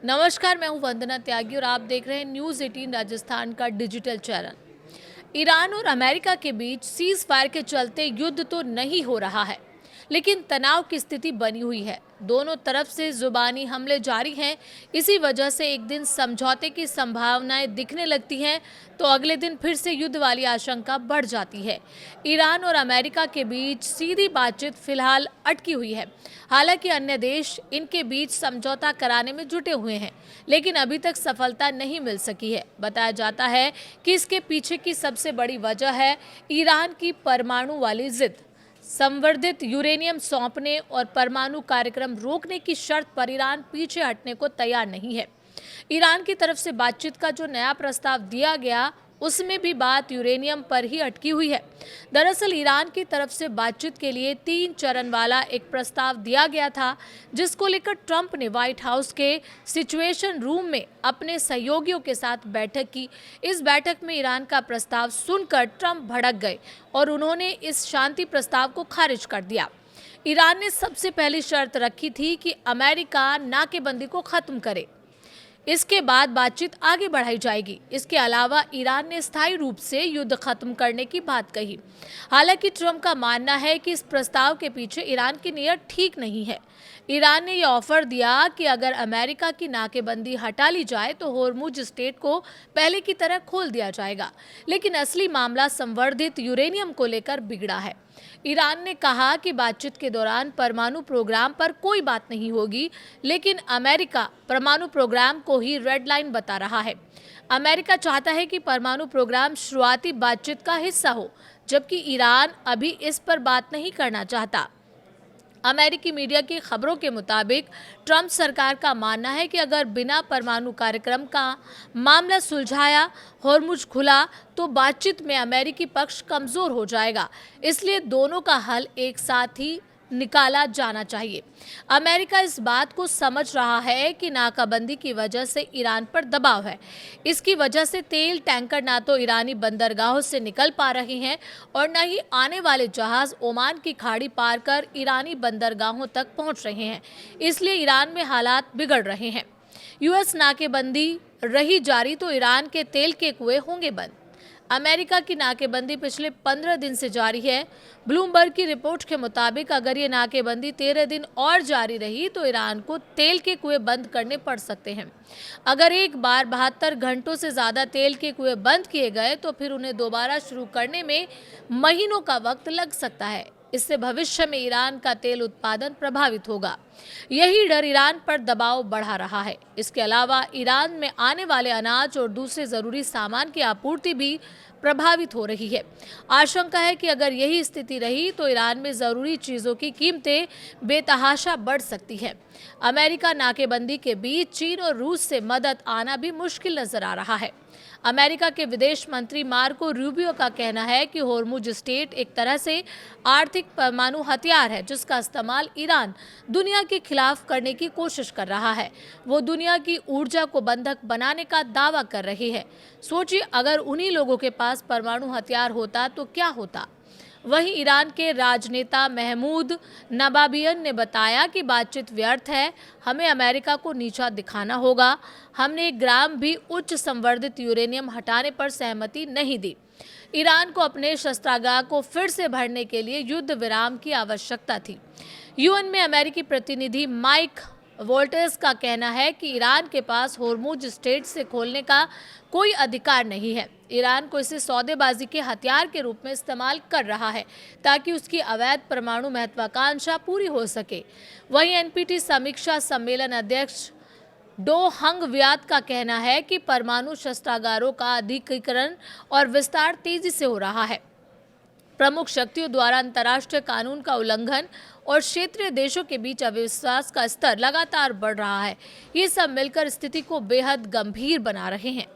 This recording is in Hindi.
नमस्कार, मैं हूं वंदना त्यागी और आप देख रहे हैं न्यूज़ 18 राजस्थान का डिजिटल चैनल। ईरान और अमेरिका के बीच सीज फायर के चलते युद्ध तो नहीं हो रहा है, लेकिन तनाव की स्थिति बनी हुई है। दोनों तरफ से जुबानी हमले जारी हैं। इसी वजह से एक दिन समझौते की संभावनाएं दिखने लगती हैं, तो अगले दिन फिर से युद्ध वाली आशंका बढ़ जाती है। ईरान और अमेरिका के बीच सीधी बातचीत फिलहाल अटकी हुई है। हालांकि अन्य देश इनके बीच समझौता कराने में जुटे हुए हैं, लेकिन अभी तक सफलता नहीं मिल सकी है। बताया जाता है कि इसके पीछे की सबसे बड़ी वजह है ईरान की परमाणु वाली जिद। संवर्धित यूरेनियम सौंपने और परमाणु कार्यक्रम रोकने की शर्त पर ईरान पीछे हटने को तैयार नहीं है। ईरान की तरफ से बातचीत का जो नया प्रस्ताव दिया गया, उसमें भी बात यूरेनियम पर ही अटकी हुई है। दरअसल ईरान की तरफ से बातचीत के लिए 3 चरण वाला एक प्रस्ताव दिया गया था, जिसको लेकर ट्रंप ने व्हाइट हाउस के सिचुएशन रूम में अपने सहयोगियों के साथ बैठक की। इस बैठक में ईरान का प्रस्ताव सुनकर ट्रंप भड़क गए और उन्होंने इस शांति प्रस्ताव को खारिज कर दिया। ईरान ने सबसे पहली शर्त रखी थी कि अमेरिका नाकेबंदी को खत्म करे, इसके बाद बातचीत आगे बढ़ाई जाएगी। इसके अलावा ईरान ने स्थायी रूप से युद्ध खत्म करने की बात कही। हालांकि ट्रंप का मानना है कि इस प्रस्ताव के पीछे ईरान की नीयत ठीक नहीं है। ईरान ने यह ऑफर दिया कि अगर अमेरिका की नाकेबंदी हटा ली जाए तो होर्मुज स्ट्रेट को पहले की तरह खोल दिया जाएगा, लेकिन असली मामला संवर्धित यूरेनियम को लेकर बिगड़ा है। ईरान ने कहा कि बातचीत के दौरान परमाणु प्रोग्राम पर कोई बात नहीं होगी, लेकिन अमेरिका परमाणु प्रोग्राम को ही रेड लाइन बता रहा है। अमेरिका चाहता है कि परमाणु प्रोग्राम शुरुआती बातचीत का हिस्सा हो, जबकि ईरान अभी इस पर बात नहीं करना चाहता। अमेरिकी मीडिया की खबरों के मुताबिक ट्रंप सरकार का मानना है कि अगर बिना परमाणु कार्यक्रम का मामला सुलझाया होर्मुज खुला तो बातचीत में अमेरिकी पक्ष कमजोर हो जाएगा। इसलिए दोनों का हल एक साथ ही निकाला जाना चाहिए। अमेरिका इस बात को समझ रहा है कि नाकाबंदी की वजह से ईरान पर दबाव है। इसकी वजह से तेल टैंकर ना तो ईरानी बंदरगाहों से निकल पा रहे हैं और न ही आने वाले जहाज ओमान की खाड़ी पार कर ईरानी बंदरगाहों तक पहुंच रहे हैं। इसलिए ईरान में हालात बिगड़ रहे हैं। यूएस नाकेबंदी रही जारी तो ईरान के तेल के कुएं होंगे बंद। अमेरिका की नाकेबंदी पिछले 15 दिन से जारी है। ब्लूमबर्ग की रिपोर्ट के मुताबिक अगर ये नाकेबंदी 13 दिन और जारी रही तो ईरान को तेल के कुएं बंद करने पड़ सकते हैं। अगर एक बार 72 घंटों से ज़्यादा तेल के कुएं बंद किए गए तो फिर उन्हें दोबारा शुरू करने में महीनों का वक्त लग सकता है। इससे भविष्य में ईरान का तेल उत्पादन प्रभावित होगा। यही डर ईरान पर दबाव बढ़ा रहा है। इसके अलावा ईरान में आने वाले अनाज और दूसरे जरूरी सामान की आपूर्ति भी प्रभावित हो रही है। आशंका है कि अगर यही स्थिति रही तो ईरान में जरूरी चीजों की कीमतें बेतहाशा बढ़ सकती हैं। अमेरिका नाकेबंदी के बीच चीन और रूस से मदद आना भी मुश्किल नजर आ रहा है। अमेरिका के विदेश मंत्री मार्को रूबियो का कहना है कि होर्मुज स्ट्रेट एक तरह से आर्थिक परमाणु हथियार है, जिसका इस्तेमाल ईरान दुनिया के खिलाफ करने की कोशिश कर रहा है। वो दुनिया की ऊर्जा को बंधक बनाने का दावा कर रही है। सोचिए, अगर उन्हीं लोगों के पास परमाणु हथियार होता तो क्या होता। वहीं ईरान के राजनेता महमूद नबाबियन ने बताया कि बातचीत व्यर्थ है, हमें अमेरिका को नीचा दिखाना होगा। हमने 1 ग्राम भी उच्च संवर्धित यूरेनियम हटाने पर सहमति नहीं दी। ईरान को अपने शस्त्रागार को फिर से भरने के लिए युद्ध विराम की आवश्यकता थी। यूएन में अमेरिकी प्रतिनिधि माइक वोल्टेस का कहना है कि ईरान के पास होर्मुज स्ट्रेट से खोलने का कोई अधिकार नहीं है। ईरान को इसे सौदेबाजी के हथियार के रूप में इस्तेमाल कर रहा है ताकि उसकी अवैध परमाणु महत्वाकांक्षा पूरी हो सके। वहीं एनपीटी समीक्षा सम्मेलन अध्यक्ष डो हंग व्यात का कहना है कि परमाणु शस्त्रागारों का अधिग्रहण और विस्तार तेजी से हो रहा है। प्रमुख शक्तियों द्वारा अंतर्राष्ट्रीय कानून का उल्लंघन और क्षेत्रीय देशों के बीच अविश्वास का स्तर लगातार बढ़ रहा है। ये सब मिलकर स्थिति को बेहद गंभीर बना रहे हैं।